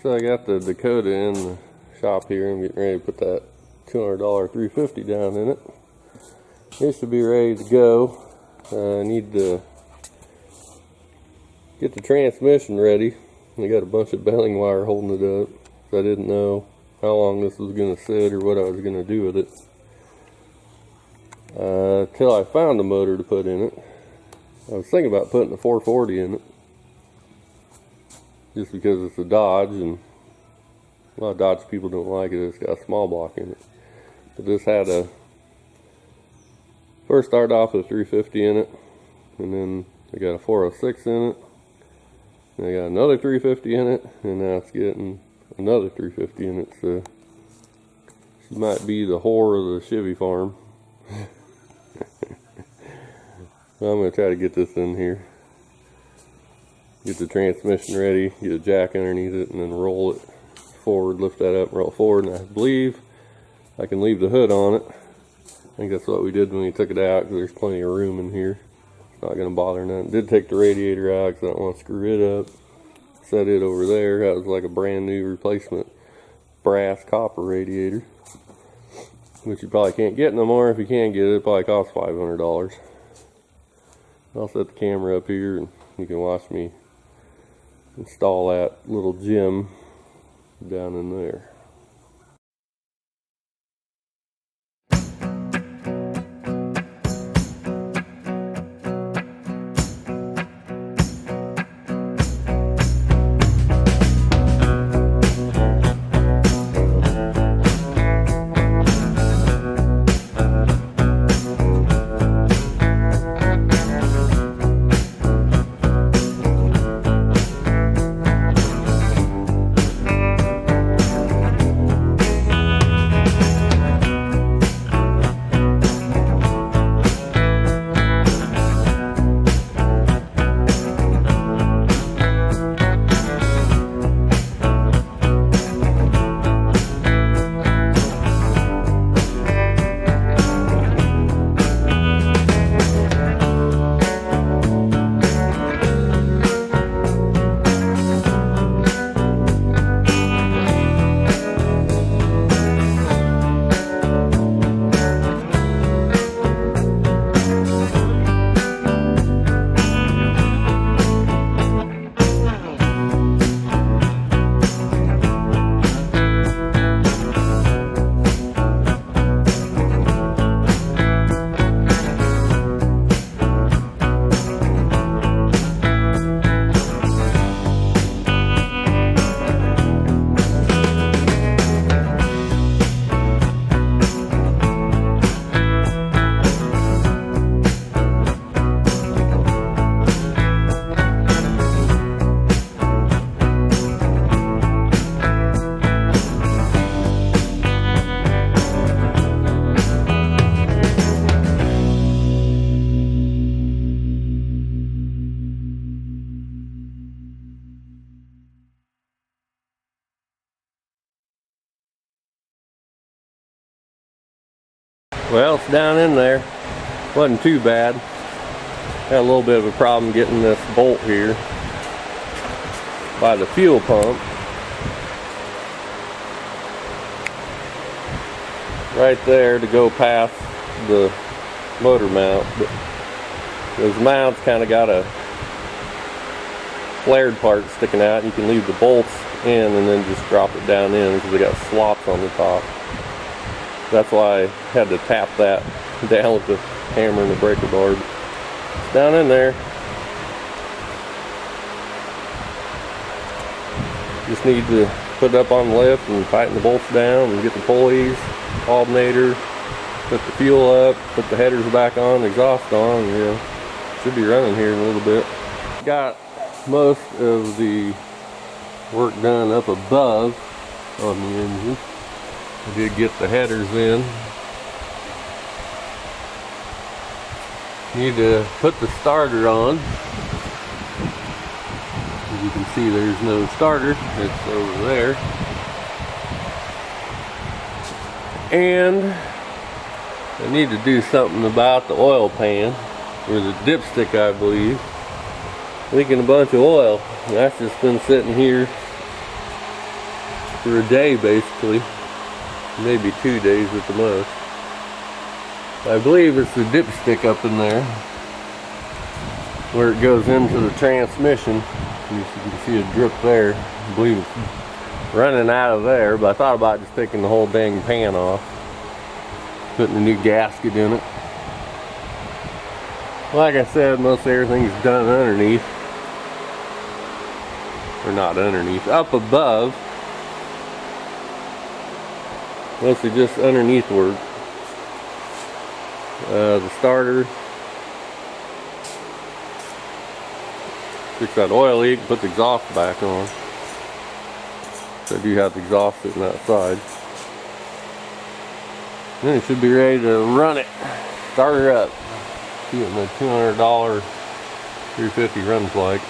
So I got the Dakota in the shop here. I'm getting ready to put that $200 350 down in it. It should be ready to go. I need to get the transmission ready. I got a bunch of baling wire holding it up, so I didn't know how long this was going to sit or what I was going to do with it. Till I found a motor to put in it. I was thinking about putting a 440 in it, just because it's a Dodge, and a lot of Dodge people don't like it. It's got a small block in it. But this had a, first started off with a 350 in it, and then I got a 406 in it, and I got another 350 in it, and now it's getting another 350 in it. So she might be the whore of the Chevy farm. So I'm going to try to get this in here, get the transmission ready, get a jack underneath it, and then roll it forward, lift that up, roll forward, and I believe I can leave the hood on it. I think that's what we did when we took it out, because there's plenty of room in here. It's not going to bother nothing. Did take the radiator out because I don't want to screw it up. Set it over there. That was like a brand new replacement brass copper radiator, which you probably can't get no more. If you can get it, it probably costs $500. I'll set the camera up here and you can watch me install that little gem down in there. Well, it's down in there. Wasn't too bad. Had a little bit of a problem getting this bolt here by the fuel pump. Right there to go past the motor mount. But those mounts kind of got a flared part sticking out. You can leave the bolts in and then just drop it down in because they got slots on the top. That's why I had to tap that down with the hammer and the breaker bar. It's down in there. Just need to put it up on the lift and tighten the bolts down and get the pulleys, alternator, put the fuel up, put the headers back on, the exhaust on, and should be running here in a little bit. Got most of the work done up above on the engine. I did get the headers in. Need to put the starter on. As you can see, there's no starter. It's over there. And I need to do something about the oil pan, or the dipstick, I believe. Leaking a bunch of oil. That's just been sitting here for a day basically, maybe 2 days at the most. I believe it's the dipstick up in there where it goes into the transmission. You can see a drip there. I believe it's running out of there, but I thought about just taking the whole dang pan off, putting a new gasket in it. Like I said, most everything's done underneath. Or not underneath, up above. Mostly just underneath work. The starter. Fix that oil leak, put the exhaust back on. So I do have the exhaust sitting outside. Then it should be ready to run it. Start her up. See what the $200 350 runs like.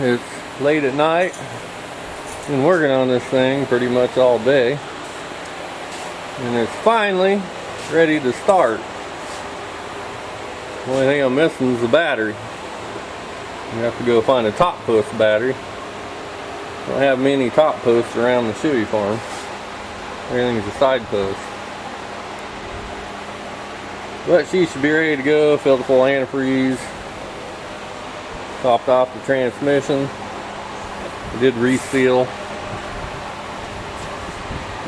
It's late at night. Been working on this thing pretty much all day, and it's finally ready to start. The only thing I'm missing is the battery. You have to go find a top post battery. Don't have many top posts around the chevy farm. Everything's a side post. But she should be ready to go. Filled the full antifreeze. Topped off the transmission. I did reseal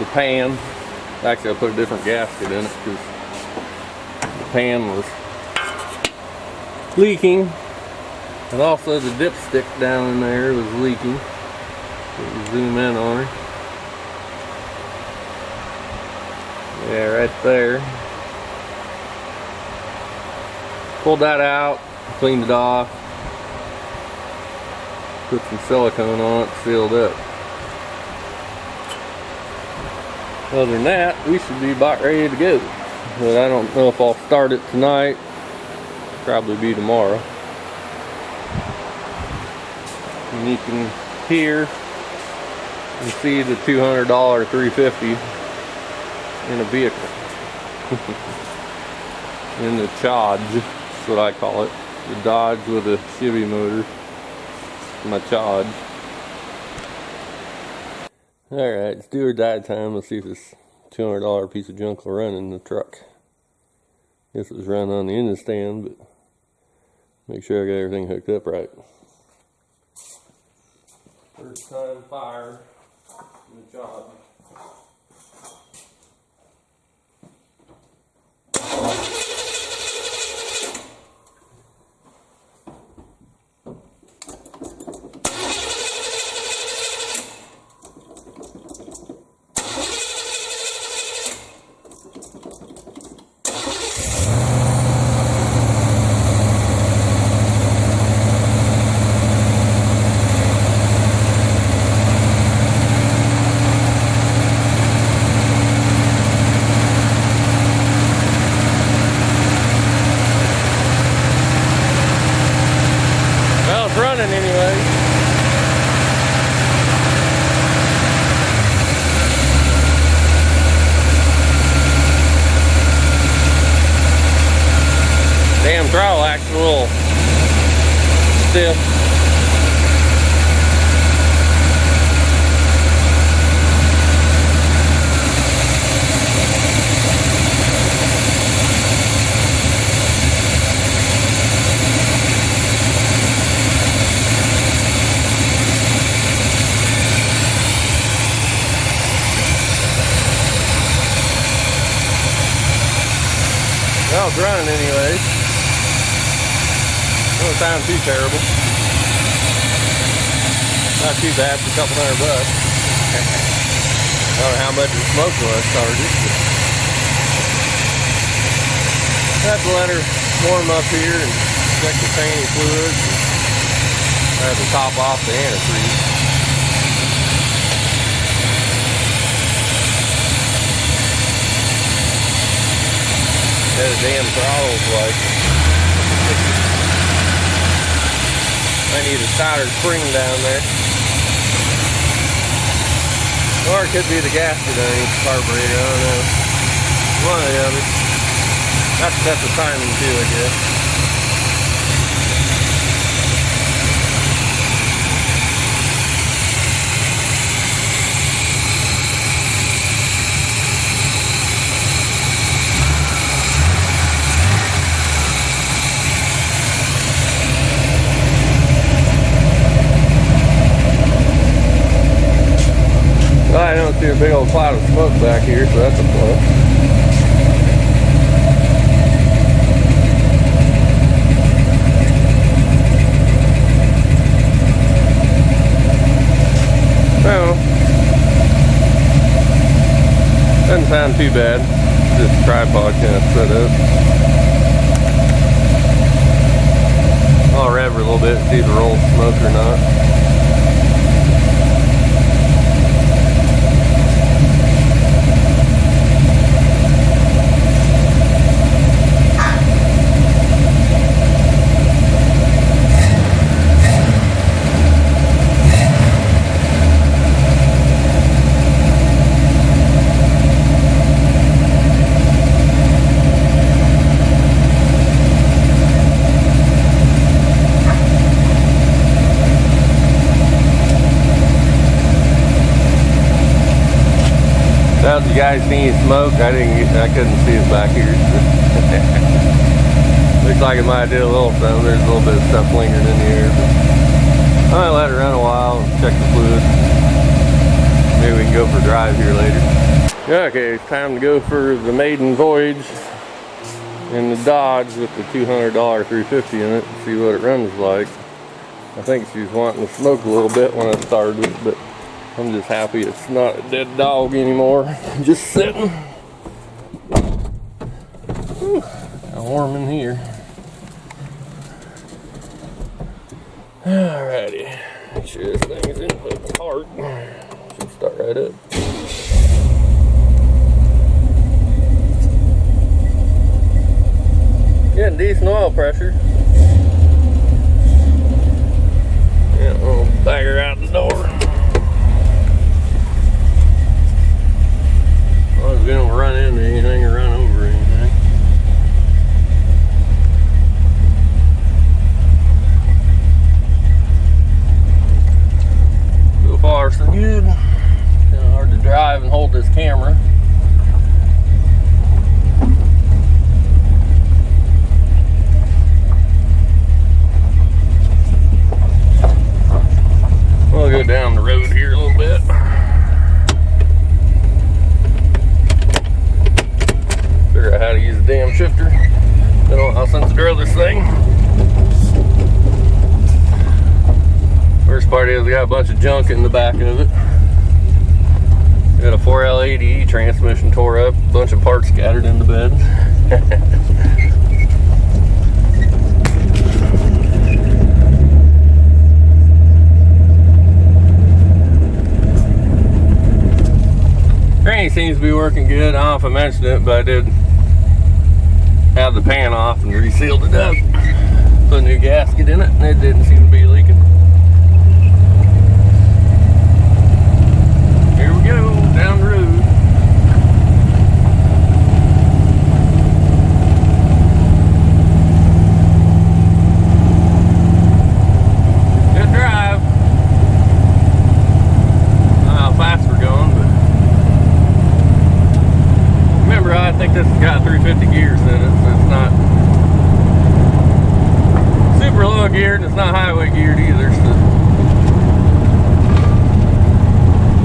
the pan. Actually, I put a different gasket in it because the pan was leaking, and also the dipstick down in there was leaking. Zoom in on her. Yeah, right there. Pulled that out, cleaned it off. Put some silicone on it, sealed up. Other than that, we should be about ready to go. But I don't know if I'll start it tonight. Probably be tomorrow. And you can hear and see the $200 350 in a vehicle. In the Chodge, that's what I call it. The Dodge with a Chevy motor. My Chodge. Alright, it's do or die time. Let's see if this $200 piece of junk will run in the truck. Guess it was run on the engine stand, but make sure I got everything hooked up right. First time fire in the Chodge. Running anyway. Damn throttle acts a little stiff. Well, it's running anyways. Don't sound too terrible. Not too bad for a couple $100 bucks. I don't know how much the smoke was started. I have to let her warm up here and check the training fluids. I have to top off the antifreeze. That damn throttle's like, I need a tighter spring down there. Or it could be the gasket underneath the carburetor, I don't know. One or the other. That's the timing too, I guess. Well, I don't see a big old cloud of smoke back here, so that's a plus. Well, doesn't sound too bad. This tripod kind of set up. I'll rev her a little bit, see if it rolls smoke or not. Now, did you guys see any smoke? I couldn't see it back here. Looks like it might do a little something. There's a little bit of stuff lingering in the air. But I might let it run a while and check the fluid. Maybe we can go for a drive here later. Okay, it's time to go for the maiden voyage in the Dodge with the $200 350 in it. See what it runs like. I think she's wanting to smoke a little bit when I started it, but I'm just happy it's not a dead dog anymore. Just sitting. Whew, warm in here. Alrighty. Make sure this thing is in park. Should start right up. Getting decent oil pressure. Yeah, I'll bag her out the door. As long as we don't run into anything or run over anything. So far, so good. Kind of hard to drive and hold this camera. We'll go down the road here a little bit. Figure out how to use the damn shifter. Been a while since I drove this thing. First part is we got a bunch of junk in the back of it. We got a 4L80 transmission tore up, a bunch of parts scattered in the bed. Granny seems to be working good. I don't know if I mentioned it, but I did have the pan off and resealed it up. Put a new gasket in it, and it didn't seem to be leaking. Here we go, down the road. Good drive. I don't know how fast we're going, but remember, I think this has got 350 gears in it, so it's not super low geared, and it's not highway geared either. So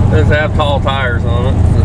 it does have tall tires on it. So.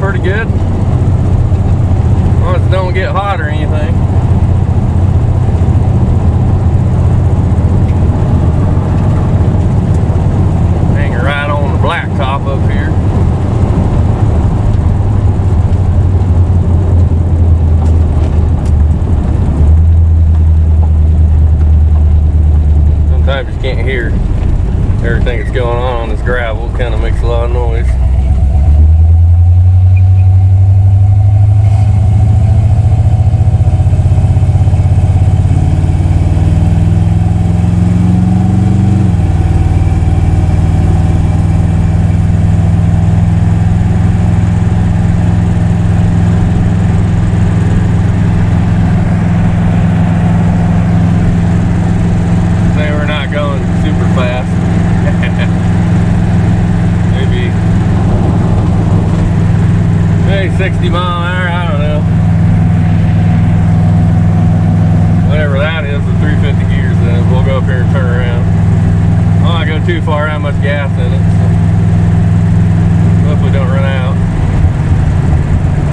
pretty good. As long as it don't get hot or anything. Hanging right on the blacktop up here. Sometimes you can't hear everything that's going on this gravel. It kind of makes a lot of noise. Maybe 60 mile an hour, I don't know. Whatever that is, the 350 gears then. We'll go up here and turn around. Oh, I go too far, I have much gas in it. So hopefully don't run out.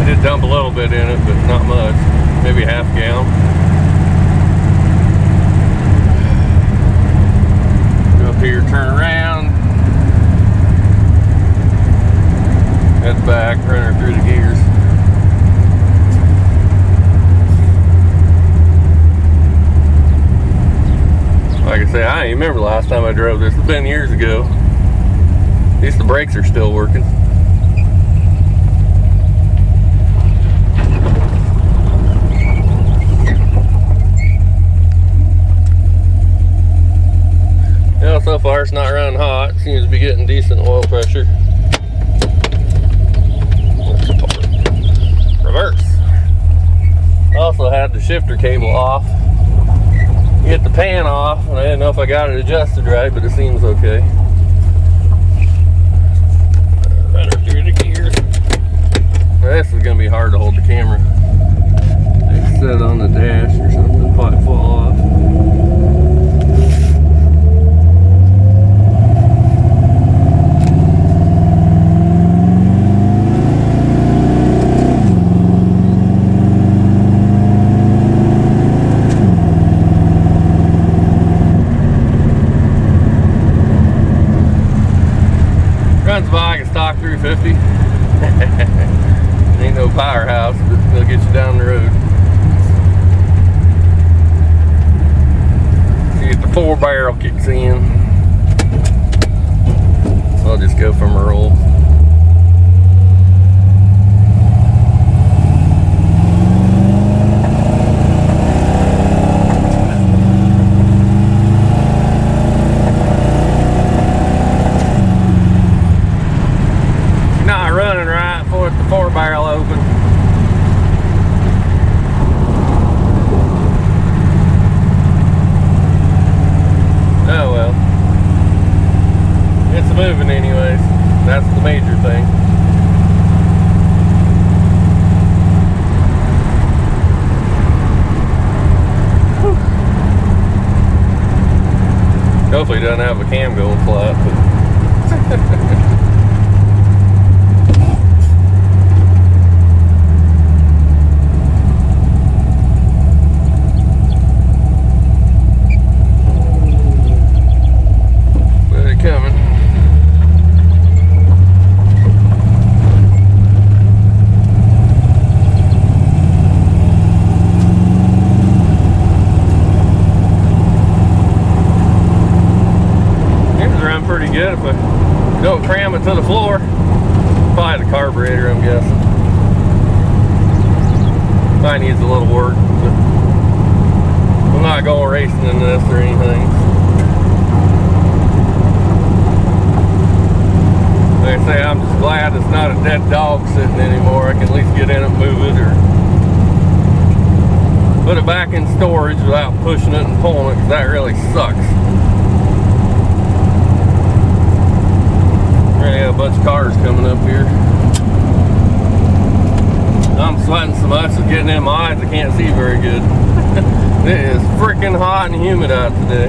I did dump a little bit in it, but not much. Maybe half a gallon. Go up here, turn around. Head back, run her through the gears. Like I say, I don't even remember the last time I drove this. It's been years ago. At least the brakes are still working. Yeah, so far it's not running hot. Seems to be getting decent oil pressure. Reverse. Also had the shifter cable off. Get the pan off, and I didn't know if I got it adjusted right, but it seems okay. Run her through the gears. Now, this is going to be hard to hold the camera. It's set on the dash or something, might fall off. Runs by like a stock 350. Ain't no powerhouse, but they'll get you down the road. See if the 4-barrel kicks in. I'll just go from a roll. Running right for the 4-barrel open. Oh well. It's moving anyways. That's the major thing. Whew. Hopefully it doesn't have a cam going flat. Coming. Seems to run pretty good if I don't cram it to the floor. Probably the carburetor, I'm guessing. Probably needs a little work, but I'm not going racing in this or anything. Like I say, I'm just glad it's not a dead dog sitting anymore. I can at least get in it, move it, or put it back in storage without pushing it and pulling it, because that really sucks. Really have a bunch of cars coming up here. I'm sweating so much, it's getting in my eyes, I can't see very good. It is freaking hot and humid out today.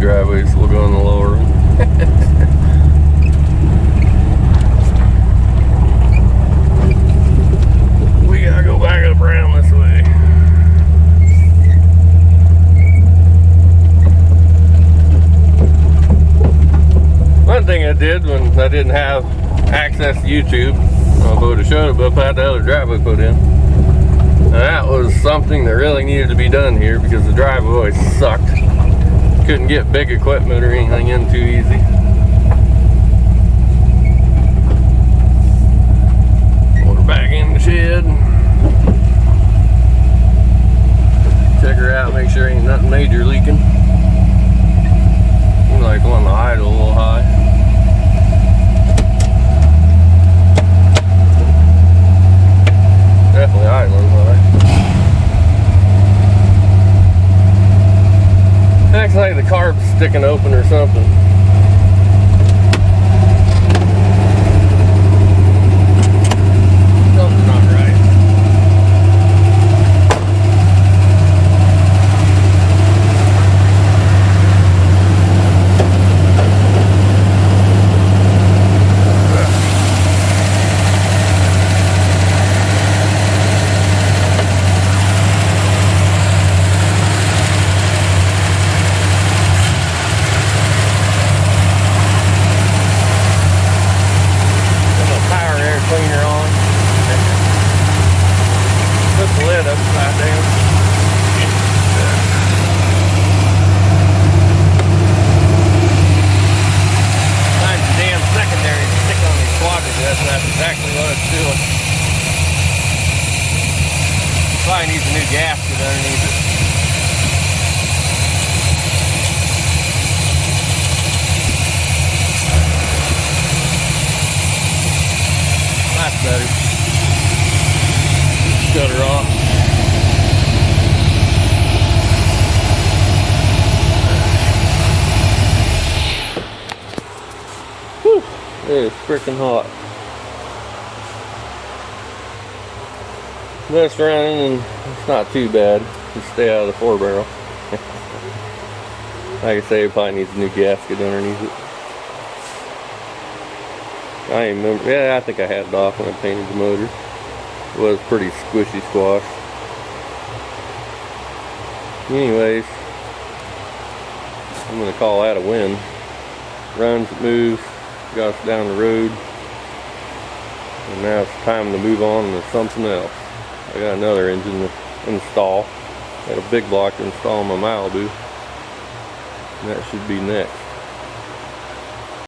driveways, so we'll go in the lower one. We gotta go back up around this way. One thing I did when I didn't have access to YouTube, I would have showed it, but I had the other driveway put in. And that was something that really needed to be done here because the driveway sucked. Couldn't get big equipment or anything in too easy. Put her back in the shed. Check her out, make sure ain't nothing major leaking. Seems like one of the idle a little high. Definitely idling high. Acts like the carb's sticking open or something. Something's not right. Cleaner on. Put the lid upside down. Find the damn secondary stick on these quadrants, and that's exactly what it's doing. Probably needs a new gasket underneath it. That's better. Shut her off. Whew, it is freaking hot. But it's running and it's not too bad. Just stay out of the 4-barrel. Like I say, it probably needs a new gasket underneath it. I ain't remember. Yeah, I think I had it off when I painted the motor. It was pretty squishy squash. Anyways, I'm gonna call that a win. Runs, moves, got us down the road, and now it's time to move on to something else. I got another engine to install. Got a big block to install on my Malibu, and that should be next.